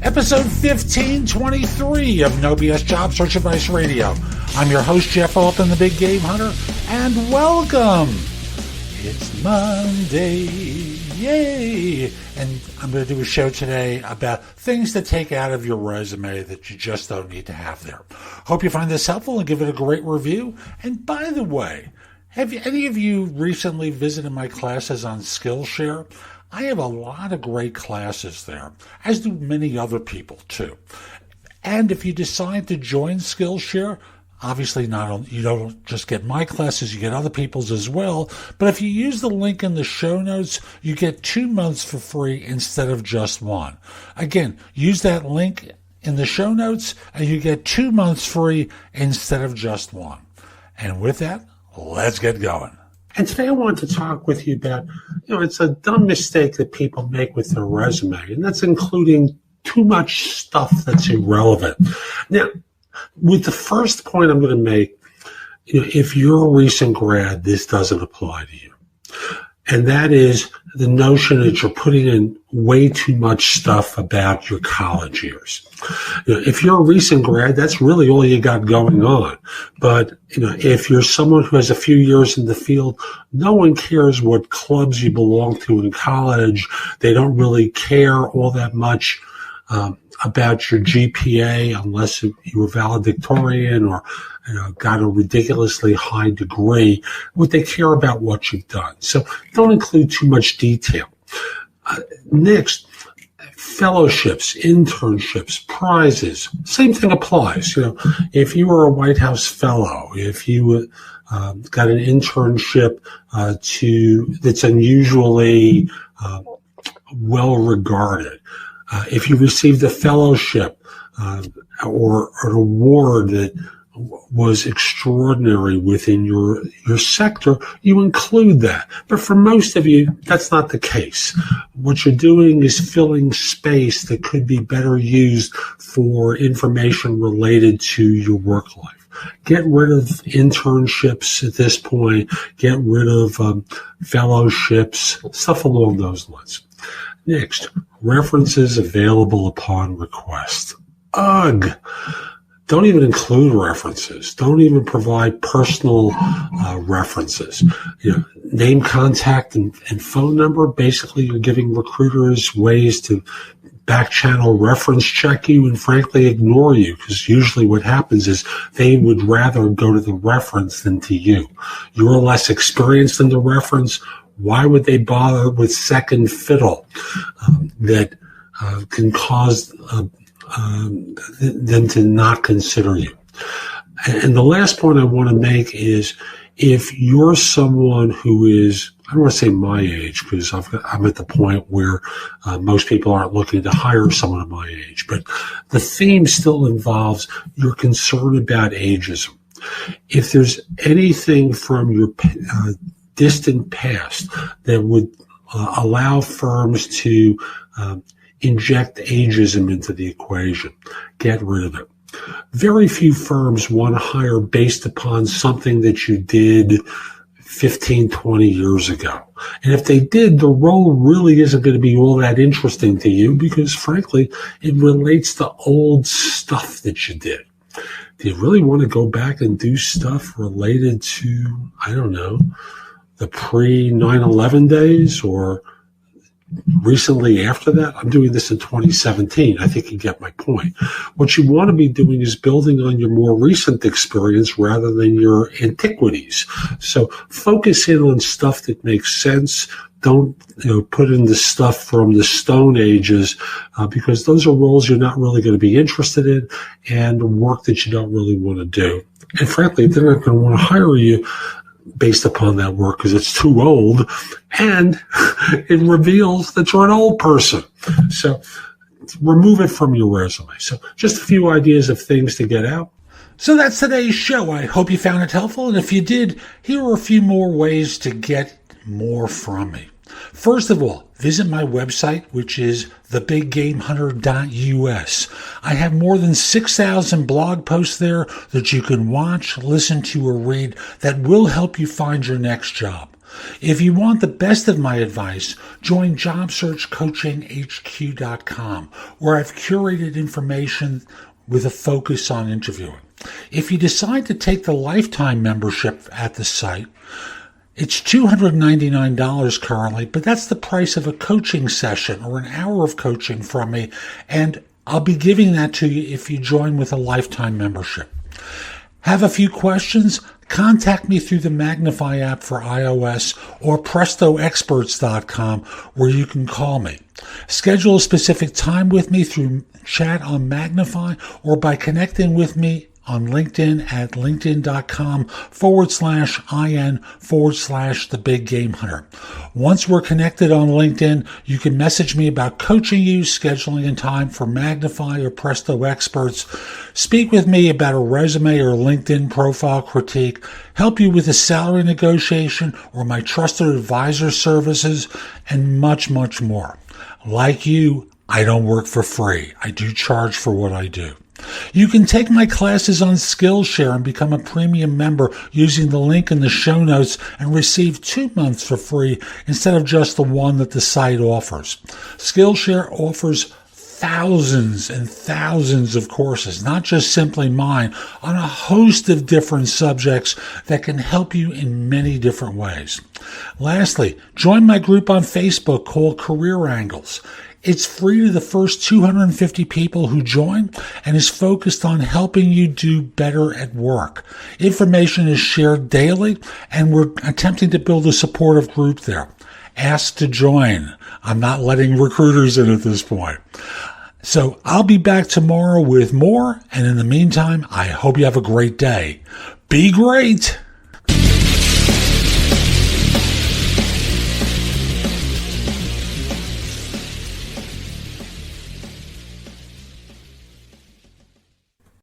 Episode 1523 of No BS Job Search Advice Radio. I'm your host, Jeff Altman, the Big Game Hunter, and welcome. It's Monday, yay! And I'm going to do a show today about things to take out of your resume that you just don't need to have there. Hope you find this helpful and give it a great review. And by the way, have any of you recently visited my classes on Skillshare? I have a lot of great classes there, as do many other people too. And if you decide to join Skillshare, obviously you don't just get my classes, you get other people's as well. But if you use the link in the show notes, you get 2 months for free instead of just one. Again, use that link in the show notes and you get 2 months free instead of just one. And with that, let's get going. And today I want to talk with you about, it's a dumb mistake that people make with their resume, and that's including too much stuff that's irrelevant. Now, with the first point I'm going to make, if you're a recent grad, this doesn't apply to you. And that is the notion that you're putting in way too much stuff about your college years. If you're a recent grad, that's really all you got going on. But, if you're someone who has a few years in the field, no one cares what clubs you belong to in college. They don't really care all that much about your GPA unless you were valedictorian or got a ridiculously high degree. What they care about what you've done. So don't include too much detail. Next, fellowships, internships, prizes. Same thing applies. If you were a White House fellow, if you got an internship that's unusually well regarded. If you received a fellowship or an award that was extraordinary within your sector, you include that. But for most of you, that's not the case. What you're doing is filling space that could be better used for information related to your work life. Get rid of internships at this point. Get rid of fellowships, stuff along those lines. Next, references available upon request. Ugh! Don't even include references. Don't even provide personal references. Name, contact, and phone number. Basically, you're giving recruiters ways to back-channel reference check you and frankly ignore you, because usually what happens is they would rather go to the reference than to you. You're less experienced in the reference. Why would they bother with second fiddle that can cause them to not consider you? And the last point I want to make is if you're someone who is, I don't want to say my age because I'm at the point where most people aren't looking to hire someone of my age, but the theme still involves your concern about ageism. If there's anything from your distant past that would allow firms to inject ageism into the equation, get rid of it. Very few firms want to hire based upon something that you did 15, 20 years ago. And if they did, the role really isn't going to be all that interesting to you because, frankly, it relates to old stuff that you did. Do you really want to go back and do stuff related to, the pre-9/11 days or recently after that? I'm doing this in 2017. I think you get my point. What you want to be doing is building on your more recent experience rather than your antiquities. So focus in on stuff that makes sense. Don't put in the stuff from the Stone Ages because those are roles you're not really going to be interested in and work that you don't really want to do. And frankly, they're not going to want to hire you based upon that work because it's too old and it reveals that you're an old person. So remove it from your resume. So just a few ideas of things to get out. So that's today's show. I hope you found it helpful. And if you did, here are a few more ways to get more from me. First of all, visit my website, which is thebiggamehunter.us. I have more than 6,000 blog posts there that you can watch, listen to, or read that will help you find your next job. If you want the best of my advice, join JobSearchCoachingHQ.com, where I've curated information with a focus on interviewing. If you decide to take the lifetime membership at the site, it's $299 currently, but that's the price of a coaching session or an hour of coaching from me, and I'll be giving that to you if you join with a lifetime membership. Have a few questions? Contact me through the Magnify app for iOS or PrestoExperts.com, where you can call me. Schedule a specific time with me through chat on Magnify or by connecting with me on LinkedIn at linkedin.com/IN/The Big Game Hunter. Once we're connected on LinkedIn, you can message me about coaching you, scheduling a time for Magnify or Presto Experts, speak with me about a resume or LinkedIn profile critique, help you with a salary negotiation or my trusted advisor services, and much, much more. Like you, I don't work for free. I do charge for what I do. You can take my classes on Skillshare and become a premium member using the link in the show notes and receive 2 months for free instead of just the one that the site offers. Skillshare offers thousands and thousands of courses, not just simply mine, on a host of different subjects that can help you in many different ways. Lastly, join my group on Facebook called Career Angles. It's free to the first 250 people who join and is focused on helping you do better at work. Information is shared daily, and we're attempting to build a supportive group there. Ask to join. I'm not letting recruiters in at this point. So I'll be back tomorrow with more, and in the meantime, I hope you have a great day. Be great!